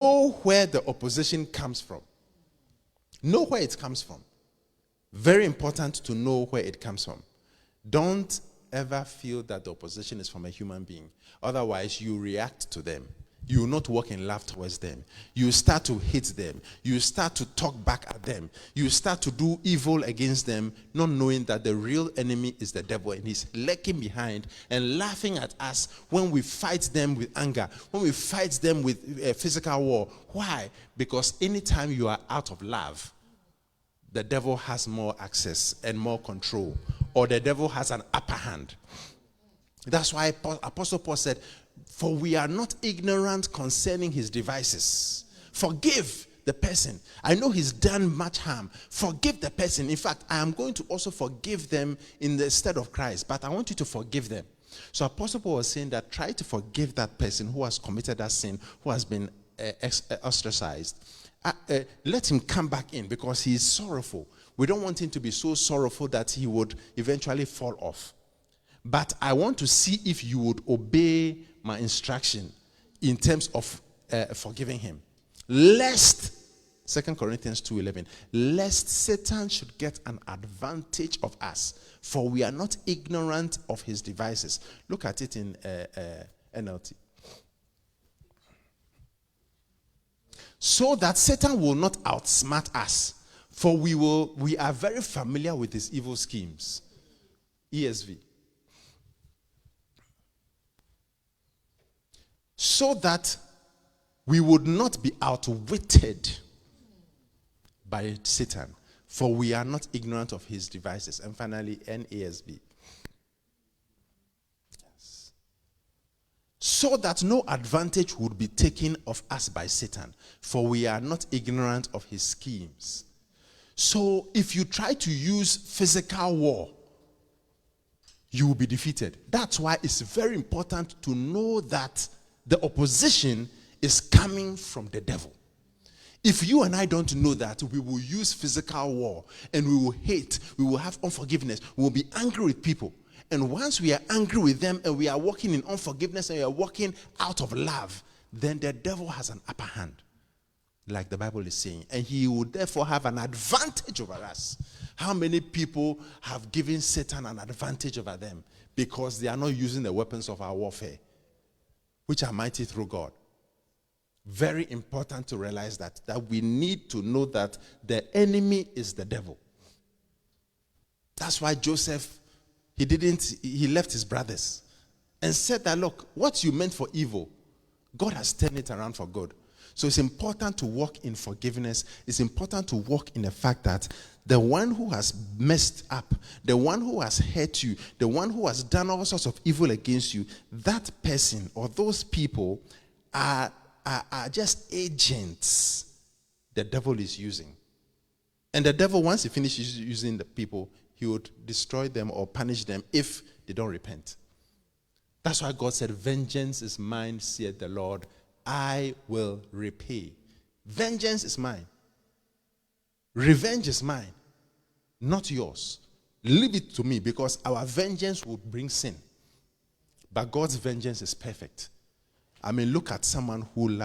Know where the opposition comes from. Know where it comes from. Very important to know where it comes from. Don't ever feel that the opposition is from a human being. Otherwise, you react to them. You will not walk in love towards them. You start to hate them. You start to talk back at them. You start to do evil against them, not knowing that the real enemy is the devil, and he's lurking behind and laughing at us when we fight them with anger, when we fight them with physical war. Why? Because anytime you are out of love, the devil has more access and more control, or the devil has an upper hand. That's why Apostle Paul said, for we are not ignorant concerning his devices. Forgive the person. I know he's done much harm. Forgive the person. In fact, I am going to also forgive them in the stead of Christ, but I want you to forgive them. So Apostle Paul was saying that try to forgive that person who has committed that sin, who has been ostracized. Let him come back in because he is sorrowful. We don't want him to be so sorrowful that he would eventually fall off. But I want to see if you would obey my instruction in terms of forgiving him. Lest, 2 Corinthians 2:11, lest Satan should get an advantage of us, for we are not ignorant of his devices. Look at it in NLT. So that Satan will not outsmart us, for we are very familiar with his evil schemes. ESV. So that we would not be outwitted by Satan, for we are not ignorant of his devices. And finally, NASB. Yes. So that no advantage would be taken of us by Satan, for we are not ignorant of his schemes. So if you try to use physical war, you will be defeated. That's why it's very important to know that the opposition is coming from the devil. If you and I don't know that, we will use physical war and we will hate, we will have unforgiveness, we will be angry with people. And once we are angry with them and we are walking in unforgiveness and we are walking out of love, then the devil has an upper hand, like the Bible is saying. And he will therefore have an advantage over us. How many people have given Satan an advantage over them because they are not using the weapons of our warfare, which are mighty through God? Very important to realize that we need to know that the enemy is the devil. That's why Joseph, he left his brothers and said that, look, what you meant for evil, God has turned it around for good. So it's important to walk in forgiveness. It's important to walk in the fact that the one who has messed up, the one who has hurt you, the one who has done all sorts of evil against you, that person or those people are just agents the devil is using. And the devil, once he finishes using the people, he would destroy them or punish them if they don't repent. That's why God said, vengeance is mine, saith the Lord, I will repay. Vengeance is mine. Revenge is mine, not yours. Leave it to me, because our vengeance will bring sin. But God's vengeance is perfect. I mean, look at someone who loved